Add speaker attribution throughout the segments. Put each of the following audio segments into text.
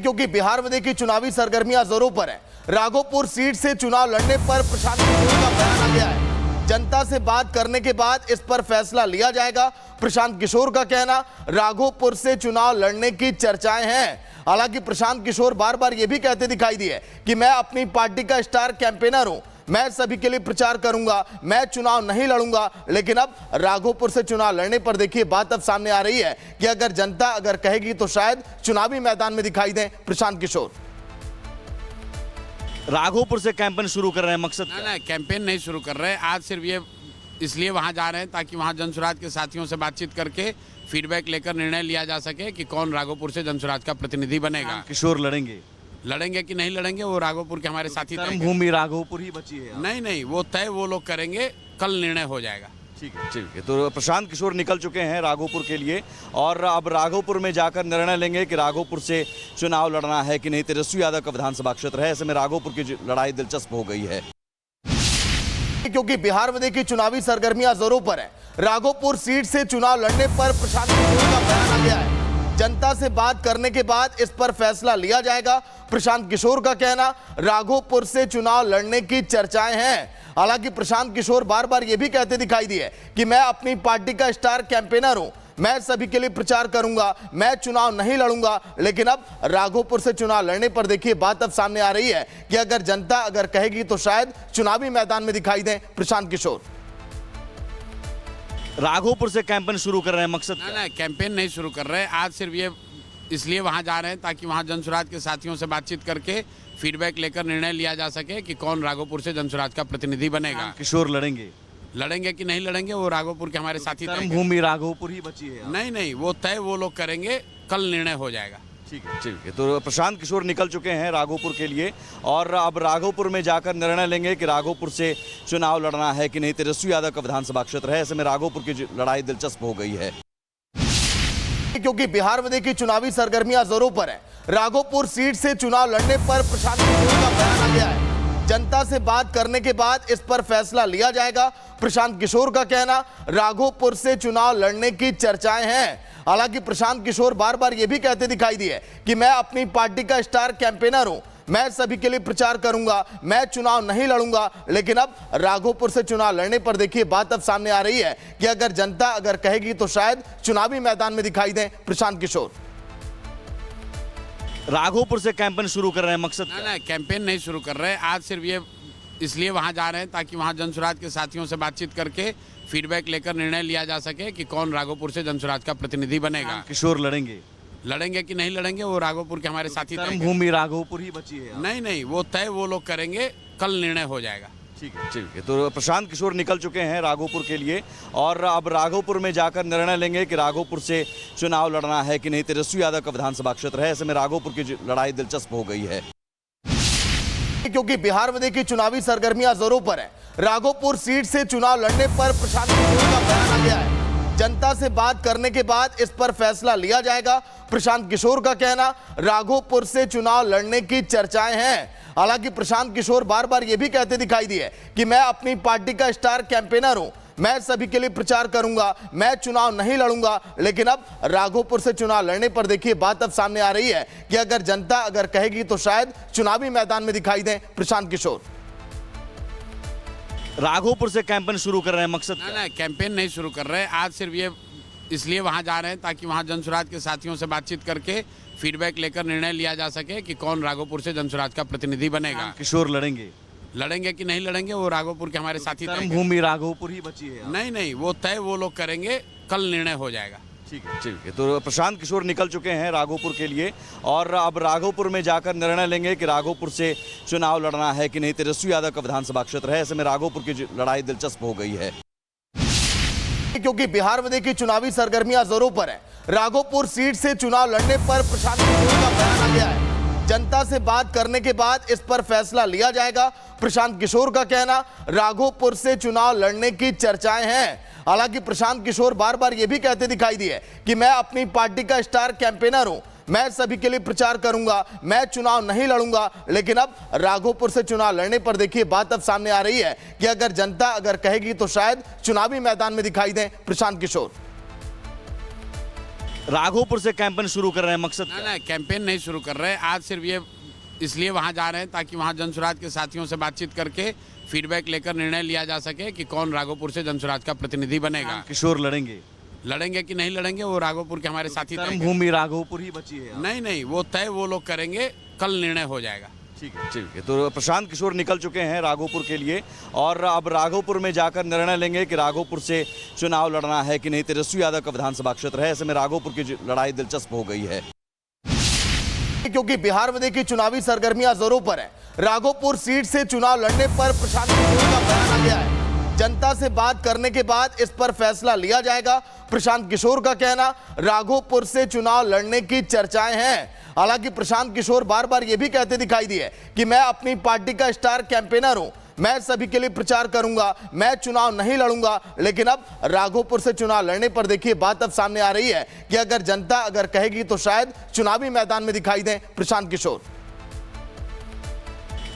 Speaker 1: क्योंकि बिहार में देखिए चुनावी सरगर्मियां जोरों पर है। राघोपुर सीट से चुनाव लड़ने पर प्रशांत किशोर का बयान आ गया है। जनता से बात करने के बाद इस पर फैसला लिया जाएगा। प्रशांत किशोर का कहना, राघोपुर से चुनाव लड़ने की चर्चाएं हैं। हालांकि प्रशांत किशोर बार बार यह भी कहते दिखाई दिए कि मैं अपनी पार्टी का स्टार कैंपेनर हूं, मैं सभी के लिए प्रचार करूंगा, मैं चुनाव नहीं लड़ूंगा। लेकिन अब राघोपुर से चुनाव लड़ने पर देखिए बात अब सामने आ रही है कि अगर जनता कहेगी तो शायद चुनावी मैदान में दिखाई दें प्रशांत किशोर।
Speaker 2: राघोपुर से कैंपेन शुरू कर रहे हैं, मकसद क्या?
Speaker 3: ना कैंपेन नहीं शुरू कर रहे हैं। आज सिर्फ ये इसलिए वहां जा रहे हैं ताकि वहां जनसुराज के साथियों से बातचीत करके फीडबैक लेकर निर्णय लिया जा सके कि कौन राघोपुर से जनसुराज का प्रतिनिधि बनेगा।
Speaker 2: किशोर लड़ेंगे
Speaker 3: कि नहीं लड़ेंगे वो राघोपुर के हमारे साथी तय करेंगे।
Speaker 2: भूमि राघोपुर ही बची है।
Speaker 3: नहीं, वो तय वो लोग करेंगे, कल निर्णय हो जाएगा।
Speaker 2: ठीक है। तो प्रशांत किशोर निकल चुके हैं राघोपुर के लिए और अब राघोपुर में जाकर निर्णय लेंगे कि राघोपुर से चुनाव लड़ना है कि नहीं। तेजस्वी यादव का विधानसभा क्षेत्र है, ऐसे में राघोपुर की लड़ाई दिलचस्प हो गई है
Speaker 1: क्योंकि बिहार में देखिए चुनावी सरगर्मियां जोरों पर है। राघोपुर सीट से चुनाव लड़ने पर प्रशांत किशोर का बयान आ गया है। जनता से बात करने के बाद इस पर फैसला लिया जाएगा। प्रशांत किशोर का कहना, राघोपुर से चुनाव लड़ने की चर्चाएं हैं। हालांकि प्रशांत किशोर बार बार यह भी कहते दिखाई दिए कि मैं अपनी पार्टी का स्टार कैंपेनर हूं, मैं सभी के लिए प्रचार करूंगा, मैं चुनाव नहीं लड़ूंगा। लेकिन अब राघोपुर से चुनाव लड़ने पर देखिए बात अब सामने आ रही है कि अगर जनता कहेगी तो शायद चुनावी मैदान में दिखाई दें प्रशांत किशोर।
Speaker 2: राघोपुर से कैंपेन शुरू कर रहे हैं, मकसद क्या?
Speaker 3: ना कैंपेन नहीं शुरू कर रहे हैं। आज सिर्फ ये इसलिए वहां जा रहे हैं ताकि वहां जनसुराज के साथियों से बातचीत करके फीडबैक लेकर निर्णय लिया जा सके कि कौन राघोपुर से जनसुराज का प्रतिनिधि बनेगा।
Speaker 2: किशोर
Speaker 3: लड़ेंगे कि नहीं लड़ेंगे वो राघोपुर के हमारे साथी तय करेंगे।
Speaker 2: भूमि राघोपुर ही बची है।
Speaker 3: नहीं, वो तय वो लोग करेंगे, कल निर्णय हो जाएगा।
Speaker 2: ठीक है। तो प्रशांत किशोर निकल चुके हैं राघोपुर के लिए और अब राघोपुर में जाकर निर्णय लेंगे कि राघोपुर से चुनाव लड़ना है कि नहीं। तेजस्वी यादव का विधानसभा क्षेत्र है, ऐसे में राघोपुर की लड़ाई दिलचस्प हो गई है
Speaker 1: क्योंकि बिहार में देखिए चुनावी सरगर्मियां जोरों पर है। राघोपुर सीट से चुनाव लड़ने पर प्रशांत किशोर का बयान आ गया है। जनता से बात करने के बाद इस पर फैसला लिया जाएगा। प्रशांत किशोर का कहना, राघोपुर से चुनाव लड़ने की चर्चाएं हैं। हालांकि प्रशांत किशोर बार बार यह भी कहते दिखाई दिए कि मैं अपनी पार्टी का स्टार कैंपेनर हूं, मैं सभी के लिए प्रचार करूंगा, मैं चुनाव नहीं लड़ूंगा। लेकिन अब राघोपुर से चुनाव लड़ने पर देखिए बात अब सामने आ रही है कि अगर जनता कहेगी तो शायद चुनावी मैदान में दिखाई दें प्रशांत किशोर।
Speaker 2: राघोपुर से कैंपेन शुरू कर रहे हैं, मकसद क्या?
Speaker 3: ना कैंपेन नहीं शुरू कर रहे हैं। आज सिर्फ ये इसलिए वहां जा रहे हैं ताकि वहां जनसुराज के साथियों से बातचीत करके फीडबैक लेकर निर्णय लिया जा सके कि कौन राघोपुर से जनसुराज का प्रतिनिधि बनेगा।
Speaker 2: किशोर
Speaker 3: लड़ेंगे कि नहीं लड़ेंगे वो राघोपुर के हमारे साथी तय करेंगे।
Speaker 2: भूमि राघोपुर ही बची है।
Speaker 3: नहीं, वो तय वो लोग करेंगे, कल निर्णय हो जाएगा।
Speaker 2: ठीक है। तो प्रशांत किशोर निकल चुके हैं राघोपुर के लिए और अब राघोपुर में जाकर निर्णय लेंगे कि राघोपुर से चुनाव लड़ना है कि नहीं। तेजस्वी यादव का विधानसभा क्षेत्र है, ऐसे में राघोपुर की लड़ाई दिलचस्प हो गई है
Speaker 1: क्योंकि बिहार में देखिए चुनावी सरगर्मियां जोरों पर है। राघोपुर सीट से चुनाव लड़ने पर प्रशांत किशोर का बयान आ गया है। जनता से बात करने के बाद इस पर फैसला लिया जाएगा। प्रशांत किशोर का कहना, राघोपुर से चुनाव लड़ने की चर्चाएं हैं। हालांकि प्रशांत किशोर बार बार यह भी कहते दिखाई दिए कि मैं अपनी पार्टी का स्टार कैंपेनर हूं, मैं सभी के लिए प्रचार करूंगा, मैं चुनाव नहीं लड़ूंगा। लेकिन अब राघोपुर से चुनाव लड़ने पर देखिए बात अब सामने आ रही है कि अगर जनता कहेगी तो शायद चुनावी मैदान में दिखाई दें प्रशांत किशोर।
Speaker 2: राघोपुर से कैंपेन शुरू कर रहे हैं, मकसद क्या?
Speaker 3: ना कैंपेन नहीं शुरू कर रहे हैं। आज सिर्फ ये इसलिए वहां जा रहे हैं ताकि वहां जनसुराज के साथियों से बातचीत करके फीडबैक लेकर निर्णय लिया जा सके कि कौन राघोपुर से जनसुराज का प्रतिनिधि बनेगा।
Speaker 2: किशोर
Speaker 3: लड़ेंगे कि नहीं लड़ेंगे वो राघोपुर के हमारे साथी तय करेंगे।
Speaker 2: भूमि राघोपुर ही बची है।
Speaker 3: नहीं, वो तय वो लोग करेंगे, कल निर्णय हो जाएगा।
Speaker 2: ठीक है। तो प्रशांत किशोर निकल चुके हैं राघोपुर के लिए और अब राघोपुर में जाकर निर्णय लेंगे कि राघोपुर से चुनाव लड़ना है कि नहीं। तेजस्वी यादव का विधानसभा क्षेत्र है, ऐसे में राघोपुर की लड़ाई दिलचस्प हो गई है
Speaker 1: क्योंकि बिहार में देखिए चुनावी सरगर्मियां जोरों पर है। राघोपुर सीट से चुनाव लड़ने पर प्रशांत किशोर का बयान आ गया है। जनता से बात करने के बाद इस पर फैसला लिया जाएगा। प्रशांत किशोर का कहना, राघोपुर से चुनाव लड़ने की चर्चाएं हैं। हालांकि प्रशांत किशोर बार बार यह भी कहते दिखाई दिए कि मैं अपनी पार्टी का स्टार कैंपेनर हूं, मैं सभी के लिए प्रचार करूंगा, मैं चुनाव नहीं लड़ूंगा। लेकिन अब राघोपुर से चुनाव लड़ने पर देखिए बात अब सामने आ रही है कि अगर जनता कहेगी तो शायद चुनावी मैदान में दिखाई दें प्रशांत किशोर।
Speaker 2: राघोपुर से कैंपेन शुरू कर रहे हैं, मकसद
Speaker 3: ना
Speaker 2: क्या?
Speaker 3: ना कैंपेन नहीं शुरू कर रहे हैं। आज सिर्फ ये इसलिए वहाँ जा रहे हैं ताकि वहाँ जनसुराज के साथियों से बातचीत करके फीडबैक लेकर निर्णय लिया जा सके कि कौन राघोपुर से जनसुराज का प्रतिनिधि बनेगा।
Speaker 2: किशोर लड़ेंगे?
Speaker 3: लड़ेंगे कि नहीं लड़ेंगे वो राघोपुर के हमारे साथी तय करेंगे।
Speaker 2: कर्मभूमि राघोपुर ही बची है।
Speaker 3: नहीं, वो तय वो लोग करेंगे, कल निर्णय हो जाएगा।
Speaker 2: ठीक है। तो प्रशांत किशोर निकल चुके हैं राघोपुर के लिए और अब राघोपुर में जाकर निर्णय लेंगे कि राघोपुर से चुनाव लड़ना है कि नहीं। तेजस्वी यादव का विधानसभा क्षेत्र है, ऐसे में राघोपुर की लड़ाई दिलचस्प हो गई है,
Speaker 1: क्योंकि बिहार में देखिए चुनावी सरगर्मियां जोरों पर है। राघोपुर सीट से चुनाव लड़ने पर प्रशांत किशोर का बयान आ गया है। जनता से बात करने के बाद इस पर फैसला लिया जाएगा। प्रशांत किशोर का कहना, राघोपुर से चुनाव लड़ने की चर्चाएं हैं। हालांकि प्रशांत किशोर बार बार यह भी कहते दिखाई दिए कि मैं अपनी पार्टी का स्टार कैंपेनर हूं, मैं सभी के लिए प्रचार करूंगा, मैं चुनाव नहीं लड़ूंगा। लेकिन अब राघोपुर से चुनाव लड़ने पर देखिए बात अब सामने आ रही है कि अगर जनता अगर कहेगी तो शायद चुनावी मैदान में दिखाई दें प्रशांत किशोर।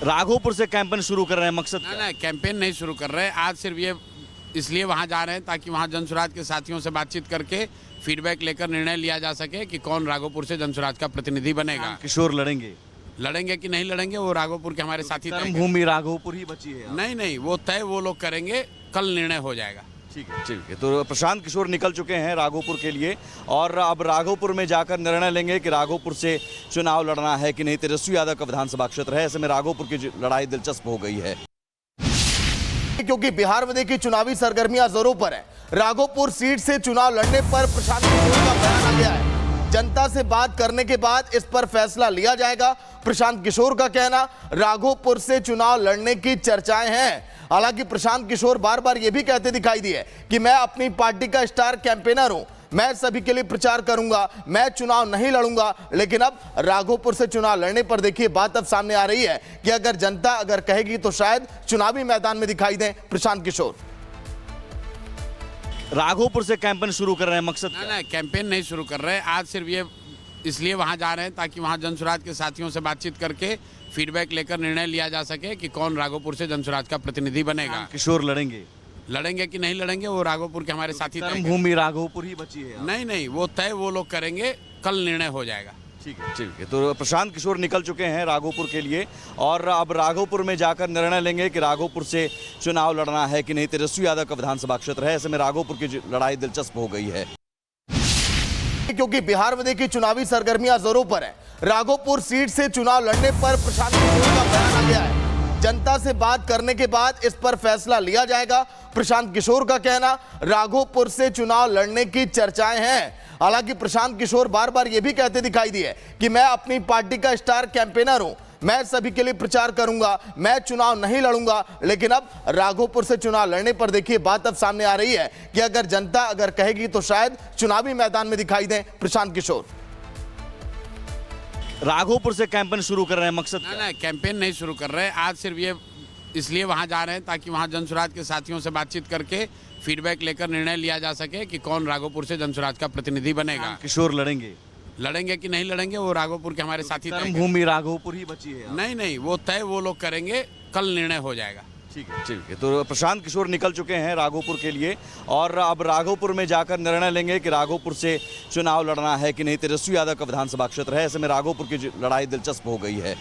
Speaker 2: राघोपुर से कैंपेन शुरू कर रहे हैं, मकसद क्या?
Speaker 3: ना कैंपेन नहीं शुरू कर रहे हैं। आज सिर्फ ये इसलिए वहाँ जा रहे हैं ताकि वहाँ जनसुराज के साथियों से बातचीत करके फीडबैक लेकर निर्णय लिया जा सके कि कौन राघोपुर से जनसुराज का प्रतिनिधि बनेगा।
Speaker 2: किशोर लड़ेंगे?
Speaker 3: लड़ेंगे कि नहीं लड़ेंगे वो राघोपुर के हमारे साथी तय करेंगे।
Speaker 2: कर्मभूमि राघोपुर ही बची है।
Speaker 3: नहीं, वो तय वो लोग करेंगे, कल निर्णय हो जाएगा।
Speaker 2: ठीक है। तो प्रशांत किशोर निकल चुके हैं राघोपुर के लिए और अब राघोपुर में जाकर निर्णय लेंगे कि राघोपुर से चुनाव लड़ना है कि नहीं। तेजस्वी यादव का विधानसभा क्षेत्र है, ऐसे में राघोपुर की लड़ाई दिलचस्प हो गई है,
Speaker 1: क्योंकि बिहार में देखिए चुनावी सरगर्मियां जोरों पर है। राघोपुर सीट से चुनाव लड़ने पर प्रशांत किशोर का बयान आ गया है। जनता से बात करने के बाद इस पर फैसला लिया जाएगा। प्रशांत किशोर का कहना, राघोपुर से चुनाव लड़ने की चर्चाएं हैं। हालांकि प्रशांत किशोर बार बार यह भी कहते दिखाई दिए कि मैं अपनी पार्टी का स्टार कैंपेनर हूं, मैं सभी के लिए प्रचार करूंगा, मैं चुनाव नहीं लड़ूंगा। लेकिन अब राघोपुर से चुनाव लड़ने पर देखिए बात अब सामने आ रही है कि अगर जनता अगर कहेगी तो शायद चुनावी मैदान में दिखाई दें प्रशांत किशोर।
Speaker 2: राघोपुर से कैंपेन शुरू कर रहे हैं, मकसद क्या?
Speaker 3: ना कैंपेन नहीं शुरू कर रहे हैं। आज सिर्फ ये इसलिए वहाँ जा रहे हैं ताकि वहाँ जनसुराज के साथियों से बातचीत करके फीडबैक लेकर निर्णय लिया जा सके कि कौन राघोपुर से जनसुराज का प्रतिनिधि बनेगा।
Speaker 2: किशोर लड़ेंगे?
Speaker 3: लड़ेंगे कि नहीं लड़ेंगे वो राघोपुर के हमारे साथी तय करेंगे।
Speaker 2: कर्मभूमि राघोपुर ही बची है।
Speaker 3: नहीं, वो तय वो लोग करेंगे, कल निर्णय हो जाएगा।
Speaker 2: ठीक है। तो प्रशांत किशोर निकल चुके हैं राघोपुर के लिए और अब राघोपुर में जाकर निर्णय लेंगे कि राघोपुर से चुनाव लड़ना है कि नहीं। तेजस्वी यादव का विधानसभा क्षेत्र है, ऐसे में राघोपुर की लड़ाई दिलचस्प हो गई है,
Speaker 1: क्योंकि बिहार में देखिए चुनावी सरगर्मियां जोरों पर है। राघोपुर सीट से चुनाव लड़ने पर प्रशांत किशोर का बयान आ गया है। जनता से बात करने के बाद इस पर फैसला लिया जाएगा। प्रशांत किशोर का कहना, राघोपुर से चुनाव लड़ने की चर्चाएं हैं। हालांकि प्रशांत किशोर बार बार यह भी कहते दिखाई दिए कि मैं अपनी पार्टी का स्टार कैंपेनर हूं, मैं सभी के लिए प्रचार करूंगा, मैं चुनाव नहीं लड़ूंगा। लेकिन अब राघोपुर से चुनाव लड़ने पर देखिए बात अब सामने आ रही है कि अगर जनता अगर कहेगी तो शायद चुनावी मैदान में दिखाई दें प्रशांत किशोर।
Speaker 2: राघोपुर से कैंपेन शुरू कर रहे हैं, मकसद क्या?
Speaker 3: ना कैंपेन नहीं शुरू कर रहे हैं। आज सिर्फ ये इसलिए वहाँ जा रहे हैं ताकि वहाँ जनसुराज के साथियों से बातचीत करके फीडबैक लेकर निर्णय लिया जा सके कि कौन राघोपुर से जनसुराज का प्रतिनिधि बनेगा।
Speaker 2: किशोर लड़ेंगे?
Speaker 3: लड़ेंगे कि नहीं लड़ेंगे वो राघोपुर के हमारे साथी तय करेंगे।
Speaker 2: कर्मभूमि राघोपुर ही बची है।
Speaker 3: नहीं, वो तय वो लोग करेंगे, कल निर्णय हो जाएगा।
Speaker 2: ठीक है। तो प्रशांत किशोर निकल चुके हैं राघोपुर के लिए और अब राघोपुर में जाकर निर्णय लेंगे कि राघोपुर से चुनाव लड़ना है कि नहीं। तेजस्वी यादव का विधानसभा क्षेत्र है, ऐसे में राघोपुर की लड़ाई दिलचस्प हो गई है,